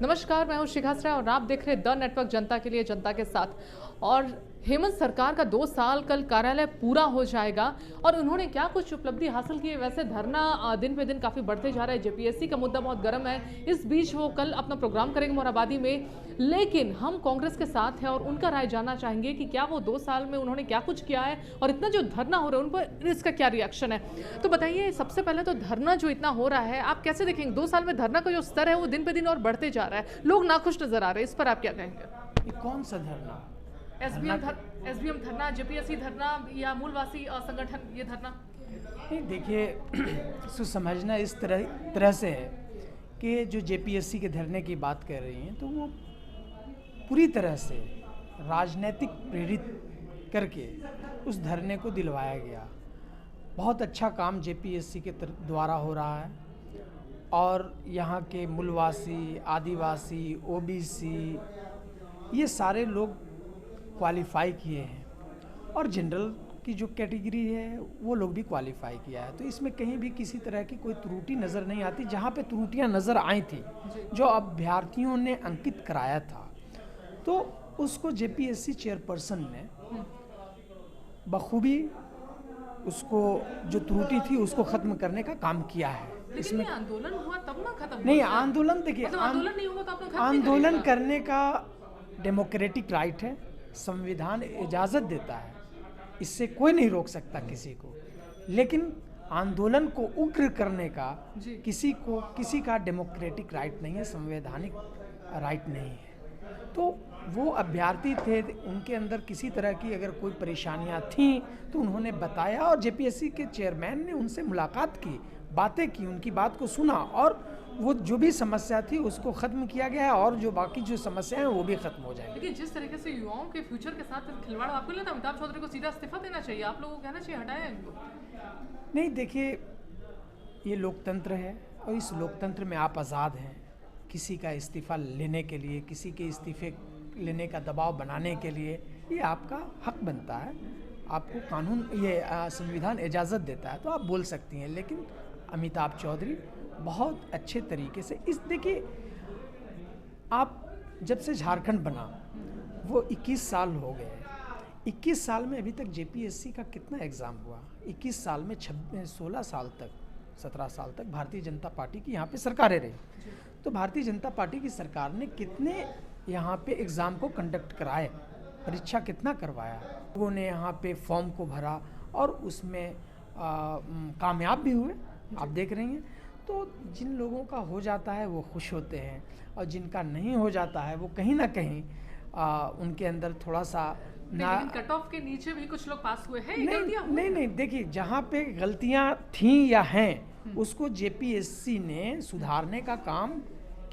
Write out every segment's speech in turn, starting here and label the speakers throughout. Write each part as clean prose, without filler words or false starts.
Speaker 1: नमस्कार, मैं हूं शिखा श्रेय और आप देख रहे हैं द नेटवर्क, जनता के लिए जनता के साथ। और हेमंत सरकार का 2 साल कल कार्यालय पूरा हो जाएगा और उन्होंने क्या कुछ उपलब्धि हासिल की है। वैसे धरना दिन पे दिन काफ़ी बढ़ते जा रहा है। जेपीएससी का मुद्दा बहुत गर्म है। इस बीच वो कल अपना प्रोग्राम करेंगे मोरहाबादी में, लेकिन हम कांग्रेस के साथ हैं और उनका राय जानना चाहेंगे कि क्या वो 2 साल में उन्होंने क्या कुछ किया है और इतना जो धरना हो रहा है उन पर इसका क्या रिएक्शन है। तो बताइए, सबसे पहले तो धरना जो इतना हो रहा है आप कैसे देखेंगे? 2 साल में धरना का जो स्तर है वो दिन पे दिन और बढ़ते जा रहा है, लोग नाखुश नजर आ रहे हैं। इस पर आप क्या कहेंगे?
Speaker 2: ये कौन सा धरना?
Speaker 1: एसबीएम धरना, जेपीएससी धरना या मूलवासी संगठन ये धरना?
Speaker 2: नहीं, देखिए इसको समझना इस तरह से है कि जो जेपीएससी के धरने की बात कर रही हैं तो वो पूरी तरह से राजनीतिक प्रेरित करके उस धरने को दिलवाया गया। बहुत अच्छा काम जेपीएससी के द्वारा हो रहा है और यहाँ के मूलवासी, आदिवासी, ओबीसी ये सारे लोग क्वालिफाई किए हैं और जनरल की जो कैटेगरी है वो लोग भी क्वालिफाई किया है। तो इसमें कहीं भी किसी तरह की कोई त्रुटि नज़र नहीं आती। जहाँ पे त्रुटियाँ नज़र आई थी, जो अभ्यर्थियों ने अंकित कराया था, तो उसको जेपीएससी चेयरपर्सन ने बखूबी उसको जो त्रुटि थी उसको ख़त्म करने का काम किया है।
Speaker 1: इसमें आंदोलन हुआ तब ना खत्म
Speaker 2: नहीं, आंदोलन देखिए,
Speaker 1: आंदोलन नहीं होगा तो आपने खत्म
Speaker 2: आंदोलन करने का डेमोक्रेटिक राइट है, संविधान इजाज़त देता है, इससे कोई नहीं रोक सकता किसी को। लेकिन आंदोलन को उग्र करने का किसी का डेमोक्रेटिक राइट नहीं है, संवैधानिक राइट नहीं है। तो वो अभ्यर्थी थे, उनके अंदर किसी तरह की अगर कोई परेशानियां थीं तो उन्होंने बताया और जेपीएससी के चेयरमैन ने उनसे मुलाकात की, बातें की, उनकी बात को सुना और वो जो भी समस्या थी उसको ख़त्म किया गया है और जो बाकी जो समस्याएं हैं वो भी ख़त्म हो जाएंगी।
Speaker 1: लेकिन जिस तरीके से युवाओं के फ्यूचर के साथ खिलवाड़, आपको लगता है अमिताभ चौधरी को सीधा इस्तीफा देना चाहिए? आप लोगों को कहना चाहिए हटाएं इनको?
Speaker 2: नहीं, देखिए ये लोकतंत्र है और इस लोकतंत्र में आप आज़ाद हैं। किसी का इस्तीफ़ा लेने के लिए, किसी के इस्तीफे लेने का दबाव बनाने के लिए ये आपका हक बनता है। आपको कानून, ये संविधान इजाज़त देता है तो आप बोल सकती हैं। लेकिन अमिताभ चौधरी बहुत अच्छे तरीके से देखिए, आप जब से झारखंड बना वो 21 साल हो गए। 21 साल में अभी तक जेपीएससी का कितना एग्ज़ाम हुआ? 21 साल में 16 साल तक, 17 साल तक भारतीय जनता पार्टी की यहाँ पे सरकारें रही। तो भारतीय जनता पार्टी की सरकार ने कितने यहाँ पे एग्ज़ाम को कंडक्ट कराए, परीक्षा कितना करवाया, लोगों ने यहाँ पे फॉर्म को भरा और उसमें कामयाब भी हुए, आप देख रही हैं। तो जिन लोगों का हो जाता है वो खुश होते हैं और जिनका नहीं हो जाता है वो कहीं ना कहीं उनके अंदर थोड़ा सा
Speaker 1: कट ऑफ के नीचे भी कुछ लोग पास हुए हैं।
Speaker 2: नहीं, देखिए जहाँ पे गलतियाँ थीं या हैं उसको जेपीएससी ने सुधारने का काम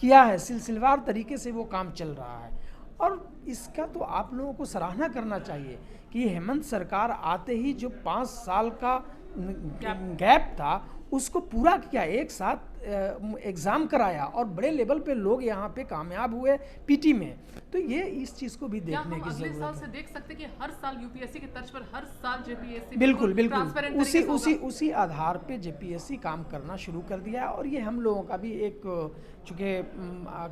Speaker 2: किया है, सिलसिलेवार तरीके से वो काम चल रहा है और इसका तो आप लोगों को सराहना करना चाहिए कि हेमंत सरकार आते ही जो 5 साल का गैप था उसको पूरा किया, एक साथ एग्ज़ाम कराया और बड़े लेवल पे लोग यहाँ पे कामयाब हुए पीटी में। तो ये इस चीज़ को भी देखने की ज़रूरत है।
Speaker 1: अगले साल से देख सकते हैं कि हर साल यूपीएससी की तर्ज पर हर साल जेपीएससी
Speaker 2: बिल्कुल उसी आधार पे जेपीएससी काम करना शुरू कर दिया है। और ये हम लोगों का भी एक, चूँकि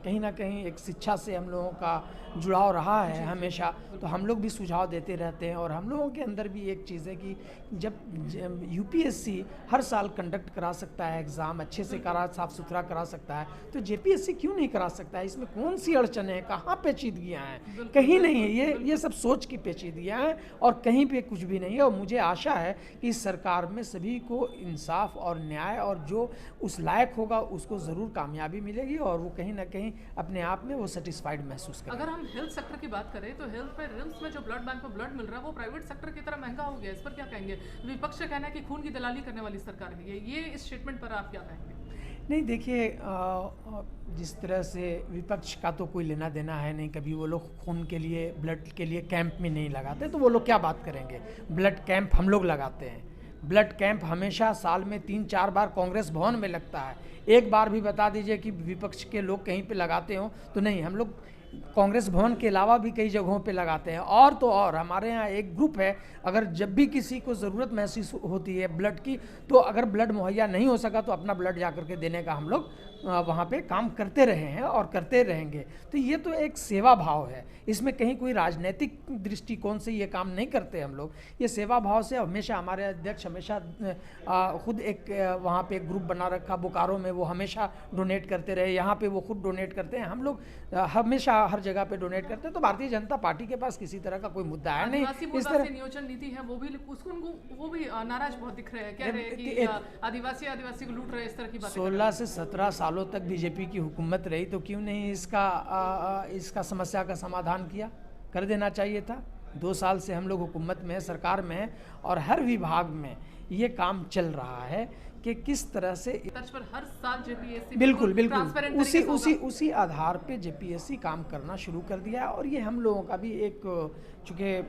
Speaker 2: कहीं ना कहीं एक शिक्षा से हम लोगों का जुड़ाव रहा है हमेशा, तो हम लोग भी सुझाव देते रहते हैं। और हम लोगों के अंदर भी एक चीज़ है कि जब यूपीएससी हर साल कंडक्ट करा सकता है एग्ज़ाम, अच्छे से साफ सुथरा करा सकता है, तो जेपीएससी क्यों नहीं करा सकता है? इसमें कौन सी अड़चन है? कहाँ पेचीदगियाँ हैं? कहीं नहीं है। ये सब सोच की पेचीदगियाँ हैं और कहीं पे कुछ भी नहीं है। और मुझे आशा है कि इस सरकार में सभी को इंसाफ और न्याय और जो उस लायक होगा उसको ज़रूर कामयाबी मिलेगी और वो कहीं ना कहीं अपने आप में वो सेटिस्फाइड महसूस करेगा।
Speaker 1: अगर हम हेल्थ सेक्टर की बात करें तो हेल्थ पे रिम्स में जो ब्लड बैंक में ब्लड मिल रहा है वो प्राइवेट सेक्टर की तरह महंगा हो गया। इस पर क्या कहेंगे? विपक्ष का कहना है कि खून की दलाली करने वाली सरकार है ये। इस स्टेटमेंट पर आप क्या कहेंगे?
Speaker 2: नहीं, देखिए जिस तरह से विपक्ष का तो कोई लेना देना है नहीं। कभी वो लोग खून के लिए, ब्लड के लिए कैंप में नहीं लगाते, तो वो लोग क्या बात करेंगे? ब्लड कैंप हम लोग लगाते हैं। ब्लड कैंप हमेशा साल में 3-4 बार कांग्रेस भवन में लगता है। एक बार भी बता दीजिए कि विपक्ष के लोग कहीं पे लगाते हो तो नहीं। हम लोग कांग्रेस भवन के अलावा भी कई जगहों पे लगाते हैं। और तो और हमारे यहाँ एक ग्रुप है, अगर जब भी किसी को ज़रूरत महसूस होती है ब्लड की, तो अगर ब्लड मुहैया नहीं हो सका तो अपना ब्लड जा करके देने का हम लोग वहाँ पे काम करते रहे हैं और करते रहेंगे। तो ये तो एक सेवा भाव है, इसमें कहीं कोई राजनीतिक दृष्टिकोण से ये काम नहीं करते हम लोग। ये सेवा भाव से हमेशा हमारे अध्यक्ष हमेशा खुद एक वहाँ पे एक ग्रुप बना रखा बोकारो में, वो हमेशा डोनेट करते रहे, यहाँ पे वो खुद डोनेट करते हैं, हम लोग हमेशा हर जगह पे डोनेट करते हैं। तो भारतीय जनता पार्टी के पास किसी तरह का कोई मुद्दा है नहीं।
Speaker 1: इस तरह नियोजन नीति है वो भी नाराज बहुत दिख रहे हैं, कह रहे हैं कि आदिवासी को लूट रहे हैं, इस तरह की बातें।
Speaker 2: 16 से 17 सालों तक बीजेपी की हुकूमत रही, तो क्यों नहीं इसका समस्या का समाधान किया? कर देना चाहिए था। 2 साल से हम लोग हुकूमत में, सरकार में हैं और हर विभाग में ये काम चल रहा है कि किस तरह से
Speaker 1: तर्ज पर हर साल जेपीएससी
Speaker 2: बिल्कुल उसी आधार पे जेपीएससी काम करना शुरू कर दिया है। और ये हम लोगों का भी एक, चूँकि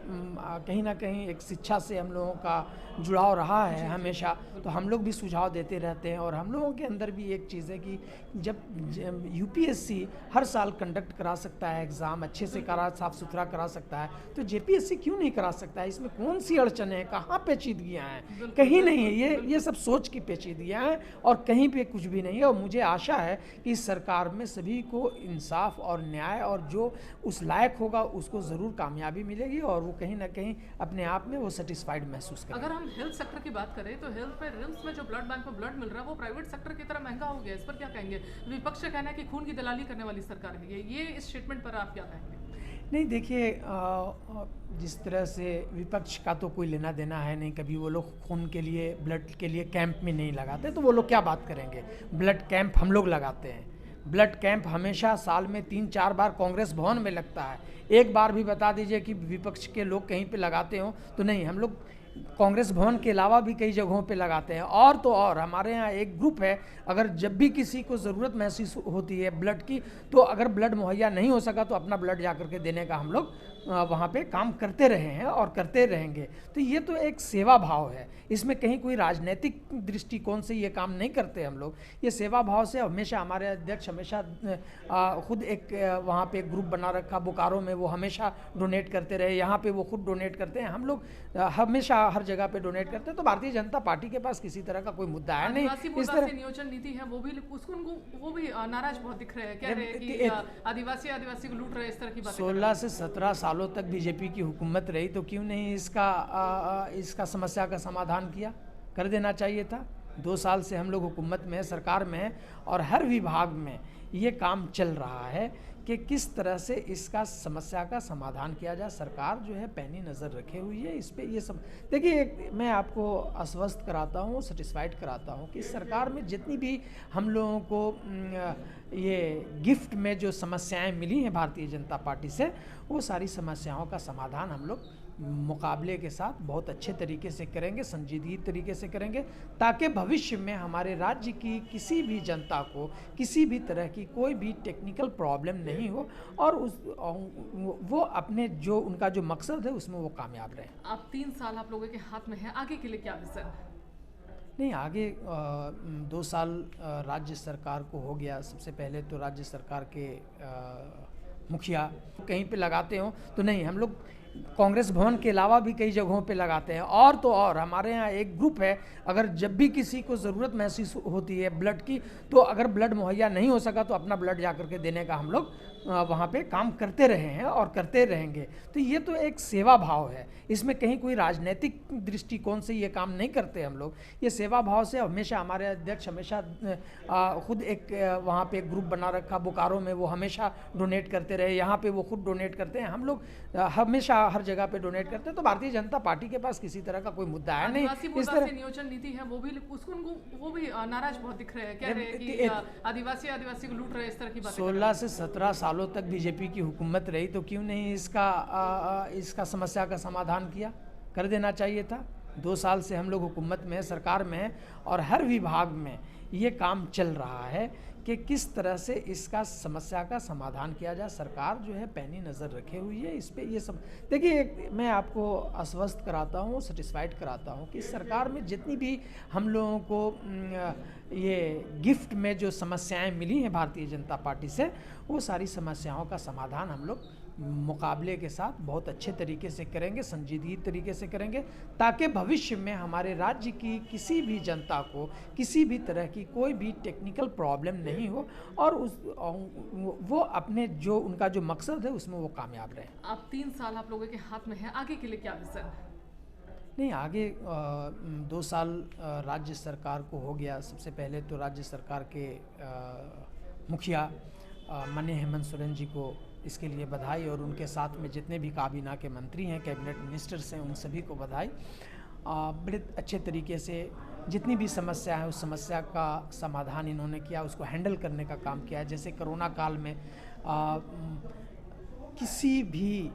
Speaker 2: कहीं ना कहीं एक शिक्षा से हम लोगों का जुड़ाव रहा है हमेशा, तो हम लोग भी सुझाव देते रहते हैं। और हम लोगों के अंदर भी एक चीज़ है कि जब यूपीएससी हर साल कंडक्ट करा सकता है एग्ज़ाम, अच्छे से साफ सुथरा करा सकता है, तो जेपीएससी क्यों नहीं करा सकता है? इसमें कौन सी अड़चन है? कहाँ पेचीदगियाँ हैं? कहीं नहीं है। ये सब सोच की पेचीदगियाँ हैं और कहीं पे कुछ भी नहीं है। और मुझे आशा है कि इस सरकार में सभी को इंसाफ और न्याय, और जो उस लायक होगा उसको ज़रूर कामयाबी मिलेगी और वो कहीं ना कहीं अपने आप में वो सेटिस्फाइड महसूस करेगा।
Speaker 1: अगर हम हेल्थ सेक्टर की बात करें तो हेल्थ में रिम्स में जो ब्लड बैंक में ब्लड मिल रहा है वो प्राइवेट सेक्टर की तरह महंगा हो गया, इस पर क्या कहेंगे? विपक्ष का कहना है कि खून की दलाली करने वाली सरकार है ये इस स्टेटमेंट पर आप क्या कहेंगे?
Speaker 2: नहीं, देखिए, जिस तरह से विपक्ष का तो कोई लेना देना है नहीं, कभी वो लोग खून के लिए, ब्लड के लिए कैंप में नहीं लगाते, तो वो लोग क्या बात करेंगे? ब्लड कैंप हम लोग लगाते हैं। ब्लड कैंप हमेशा साल में 3-4 बार कांग्रेस भवन में लगता है। एक बार भी बता दीजिए कि विपक्ष के लोग कहीं पे लगाते हो तो नहीं। हम लोग कांग्रेस भवन के अलावा भी कई जगहों पे लगाते हैं। और तो और हमारे यहाँ एक ग्रुप है, अगर जब भी किसी को ज़रूरत महसूस होती है ब्लड की, तो अगर ब्लड मुहैया नहीं हो सका तो अपना ब्लड जा करके देने का हम लोग वहाँ पे काम करते रहे हैं और करते रहेंगे। तो ये तो एक सेवा भाव है, इसमें कहीं कोई राजनीतिक दृष्टिकोण से ये काम नहीं करते हम लोग। ये सेवा भाव से हमेशा हमारे अध्यक्ष हमेशा खुद एक वहाँ पे एक ग्रुप बना रखा बोकारो में, वो हमेशा डोनेट करते रहे, यहाँ पे वो खुद डोनेट करते हैं, हम लोग हमेशा हर जगह पे डोनेट करते हैं। तो भारतीय जनता पार्टी के पास किसी तरह का कोई मुद्दा है नहीं।
Speaker 1: इस तरह नियोजन नीति है वो भी नाराज बहुत दिख रहे हैं, कह रहे हैं कि आदिवासी को लूट रहे हैं, इस तरह की बातें।
Speaker 2: 16 से 17 सालों तक बीजेपी की हुकूमत रही, तो क्यों नहीं इसका समस्या का समाधान किया? कर देना चाहिए था। 2 साल से हम लोग हुकूमत में, सरकार में हैं और हर विभाग में ये काम चल रहा है कि किस तरह से इसका समस्या का समाधान किया जाए। सरकार जो है पैनी नज़र रखे हुई है इस पे। ये सब देखिए, मैं आपको आश्वस्त कराता हूँ, सेटिस्फाइड कराता हूँ कि सरकार में जितनी भी हम लोगों को ये गिफ्ट में जो समस्याएं मिली हैं भारतीय जनता पार्टी से, वो सारी समस्याओं का समाधान हम लोग मुकाबले के साथ बहुत अच्छे तरीके से करेंगे, संजीदगी तरीके से करेंगे, ताकि भविष्य में हमारे राज्य की किसी भी जनता को किसी भी तरह की कोई भी टेक्निकल प्रॉब्लम नहीं हो और वो अपने जो उनका जो मकसद है उसमें वो कामयाब रहे।
Speaker 1: आप 3 साल आप लोगों के हाथ में है, आगे के लिए क्या विजन है?
Speaker 2: नहीं, आगे 2 साल राज्य सरकार को हो गया। सबसे पहले तो राज्य सरकार के मुखिया कहीं पे लगाते हो तो नहीं। हम लोग कांग्रेस भवन के अलावा भी कई जगहों पे लगाते हैं। और तो और हमारे यहाँ एक ग्रुप है, अगर जब भी किसी को ज़रूरत महसूस होती है ब्लड की, तो अगर ब्लड मुहैया नहीं हो सका तो अपना ब्लड जा करके देने का हम लोग वहाँ पे काम करते रहे हैं और करते रहेंगे। तो ये तो एक सेवा भाव है, इसमें कहीं कोई राजनीतिक दृष्टिकोण से ये काम नहीं करते हम लोग। ये सेवा भाव से हमेशा हमारे अध्यक्ष हमेशा खुद एक वहाँ पे एक ग्रुप बना रखा बोकारो में, वो हमेशा डोनेट करते रहे, यहाँ पे वो खुद डोनेट करते हैं, हम लोग हमेशा हर जगह पे डोनेट करते हैं। तो भारतीय जनता पार्टी के पास किसी तरह का कोई मुद्दा है नहीं।
Speaker 1: इस तरह नियोजन नीति है वो भी नाराज बहुत दिख रहे हैं, कह रहे हैं कि आदिवासी को लूट रहे हैं, इस तरह की बातें।
Speaker 2: 16 से 17 सालों तक बीजेपी की हुकूमत रही, तो क्यों नहीं इसका समस्या का समाधान किया? कर देना चाहिए था। 2 साल से हम लोग हुकूमत में, सरकार में हैं और हर विभाग में ये काम चल रहा है कि किस तरह से इसका समस्या का समाधान किया जाए। सरकार जो है पैनी नज़र रखे हुई है इस पे। ये सब देखिए, मैं आपको आश्वस्त कराता हूँ, सेटिस्फाइड कराता हूँ कि सरकार में जितनी भी हम लोगों को ये गिफ्ट में जो समस्याएं मिली हैं भारतीय जनता पार्टी से, वो सारी समस्याओं का समाधान हम लोग मुकाबले के साथ बहुत अच्छे तरीके से करेंगे, संजीदगी तरीके से करेंगे, ताकि भविष्य में हमारे राज्य की किसी भी जनता को किसी भी तरह की कोई भी टेक्निकल प्रॉब्लम नहीं हो और वो अपने जो उनका जो मकसद है उसमें वो कामयाब रहे।
Speaker 1: अब 3 साल आप लोगों के हाथ में है, आगे के लिए क्या विजन है?
Speaker 2: नहीं, आगे 2 साल राज्य सरकार को हो गया। सबसे पहले तो राज्य सरकार के मुखिया माननीय हेमंत सोरेन जी को इसके लिए बधाई, और उनके साथ में जितने भी काबीना के मंत्री हैं, कैबिनेट मिनिस्टर्स हैं, उन सभी को बधाई। बड़े अच्छे तरीके से जितनी भी समस्या है उस समस्या का समाधान इन्होंने किया, उसको हैंडल करने का काम किया है। जैसे कोरोना काल में किसी भी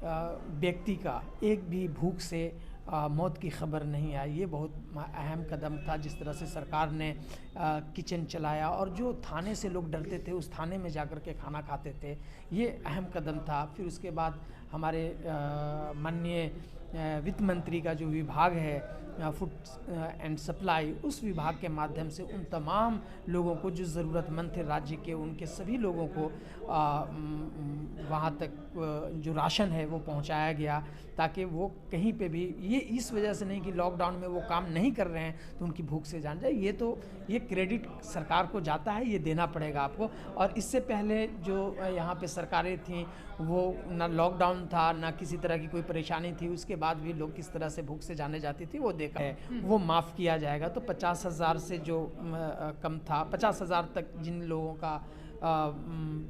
Speaker 2: व्यक्ति का एक भी भूख से मौत की खबर नहीं आई, ये बहुत अहम कदम था। जिस तरह से सरकार ने किचन चलाया और जो थाने से लोग डरते थे उस थाने में जाकर के खाना खाते थे, ये अहम कदम था। फिर उसके बाद हमारे माननीय वित्त मंत्री का जो विभाग है फूड एंड सप्लाई, उस विभाग के माध्यम से उन तमाम लोगों को जो ज़रूरतमंद थे राज्य के, उनके सभी लोगों को वहाँ तक जो राशन है वो पहुँचाया गया, ताकि वो कहीं पे भी, ये इस वजह से नहीं कि लॉकडाउन में वो काम नहीं कर रहे हैं तो उनकी भूख से जान जाए। ये क्रेडिट सरकार को जाता है, ये देना पड़ेगा आपको। और इससे पहले जो यहाँ पे सरकारें थीं वो ना लॉकडाउन था ना किसी तरह की कोई परेशानी थी, उसके बाद भी लोग किस तरह से भूख से जाने जाती थी वो देखा है, वो माफ़ किया जाएगा। तो 50,000 से जो कम था, 50,000 तक जिन लोगों का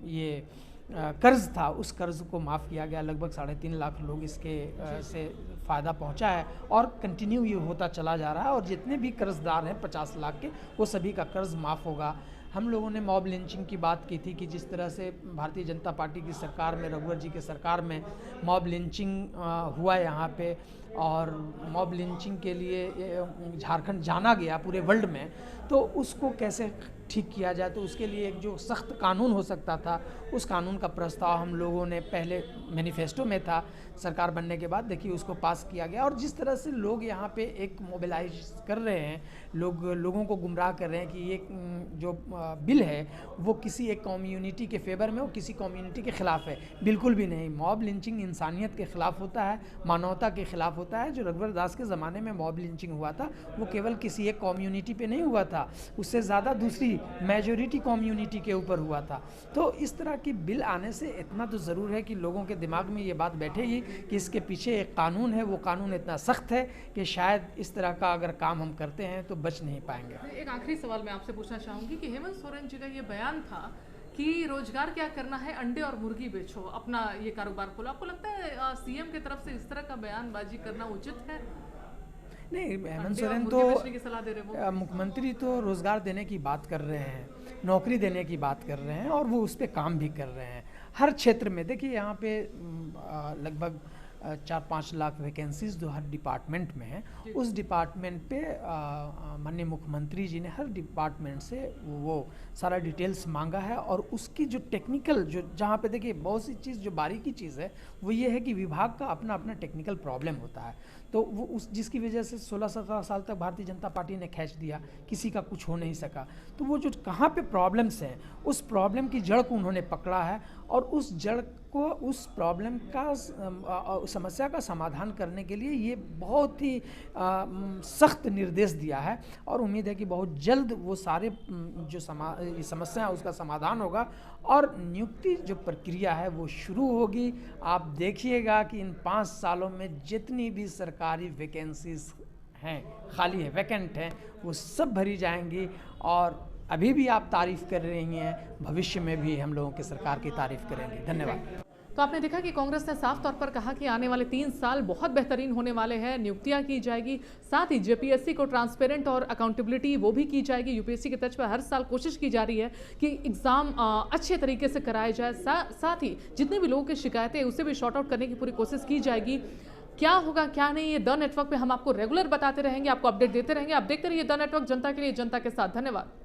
Speaker 2: ये कर्ज था, उस कर्ज को माफ़ किया गया। लगभग 3.5 लाख लोग इसके से फ़ायदा पहुंचा है और कंटिन्यू ये होता चला जा रहा है। और जितने भी कर्जदार हैं 50 लाख के, वो सभी का कर्ज माफ़ होगा। हम लोगों ने मॉब लिंचिंग की बात की थी कि जिस तरह से भारतीय जनता पार्टी की सरकार में, रघुवर जी के सरकार में मॉब लिंचिंग हुआ यहाँ पे, और मॉब लिंचिंग के लिए झारखंड जाना गया पूरे वर्ल्ड में, तो उसको कैसे ठीक किया जाए, तो उसके लिए एक जो सख्त कानून हो सकता था, उस कानून का प्रस्ताव हम लोगों ने पहले मैनिफेस्टो में था, सरकार बनने के बाद देखिए उसको पास किया गया। और जिस तरह से लोग यहाँ पे एक मोबिलाइज कर रहे हैं, लोगों को गुमराह कर रहे हैं कि ये जो बिल है वो किसी एक कम्युनिटी के फेवर में हो, किसी कम्युनिटी के ख़िलाफ़ है, बिल्कुल भी नहीं। मॉब लिंचिंग इंसानियत के ख़िलाफ़ होता है, मानवता के ख़िलाफ़ होता है। जो रघुवर दास के ज़माने में मॉब लिंचिंग हुआ था वो केवल किसी एक कम्युनिटी पे नहीं हुआ था, उससे ज़्यादा दूसरी मेजॉरिटी कम्युनिटी के ऊपर हुआ था। तो इस तरह की बिल आने से इतना तो ज़रूर है कि लोगों के दिमाग में ये बात बैठेगी कि इसके पीछे एक कानून है, वो कानून इतना सख्त है कि शायद इस तरह का अगर काम हम करते हैं तो बच नहीं पाएंगे।
Speaker 1: एक आखिरी सवाल मैं आपसे पूछना चाहूँगी कि हेमंत सोरेन जी का ये बयान था कि रोजगार क्या करना है, अंडे और मुर्गी बेचो, अपना ये कारोबार खोलो। आपको लगता है सीएम की तरफ से इस तरह का बयानबाजी करना उचित है?
Speaker 2: नहीं, हेमंत सोरेन तो मुख्यमंत्री तो रोज़गार देने की बात कर रहे हैं, नौकरी देने की बात कर रहे हैं, और वो उस पर काम भी कर रहे हैं हर क्षेत्र में। देखिए यहाँ पे लगभग 4-5 लाख वैकेंसीज जो हर डिपार्टमेंट में है, उस डिपार्टमेंट पे माननीय मुख्यमंत्री जी ने हर डिपार्टमेंट से वो सारा डिटेल्स मांगा है। और उसकी जो टेक्निकल, जो जहाँ पे देखिए बहुत सी चीज़ जो बारीकी चीज़ है वो ये है कि विभाग का अपना अपना टेक्निकल प्रॉब्लम होता है, तो वो उस जिसकी वजह से 16-17 साल तक भारतीय जनता पार्टी ने खींच दिया, किसी का कुछ हो नहीं सका। तो वो जो कहाँ पे प्रॉब्लम्स हैं, उस प्रॉब्लम की जड़ को उन्होंने पकड़ा है और उस जड़ को, उस प्रॉब्लम का, समस्या का समाधान करने के लिए ये बहुत ही सख्त निर्देश दिया है। और उम्मीद है कि बहुत जल्द वो सारे जो समस्या है उसका समाधान होगा और नियुक्ति जो प्रक्रिया है वो शुरू होगी। आप देखिएगा कि इन 5 सालों में जितनी भी सरकारी वैकेंसीज हैं, खाली है, वैकेंट हैं, वो सब भरी जाएंगी। और अभी भी आप तारीफ़ कर रही हैं, भविष्य में भी हम लोगों की सरकार की तारीफ़ करेंगे। धन्यवाद।
Speaker 1: तो आपने देखा कि कांग्रेस ने साफ तौर पर कहा कि आने वाले 3 साल बहुत बेहतरीन होने वाले हैं, नियुक्तियां की जाएगी, साथ ही जेपीएससी को ट्रांसपेरेंट और अकाउंटेबिलिटी वो भी की जाएगी। यूपीएससी के तर्ज पर हर साल कोशिश की जा रही है कि एग्ज़ाम अच्छे तरीके से कराया जाए, साथ ही जितने भी लोगों की शिकायतें उसे भी शॉर्ट आउट करने की पूरी कोशिश की जाएगी। क्या होगा क्या नहीं, ये द नेटवर्क पे हम आपको रेगुलर बताते रहेंगे, आपको अपडेट देते रहेंगे। आप देखते रहिए द नेटवर्क, जनता के लिए, जनता के साथ। धन्यवाद।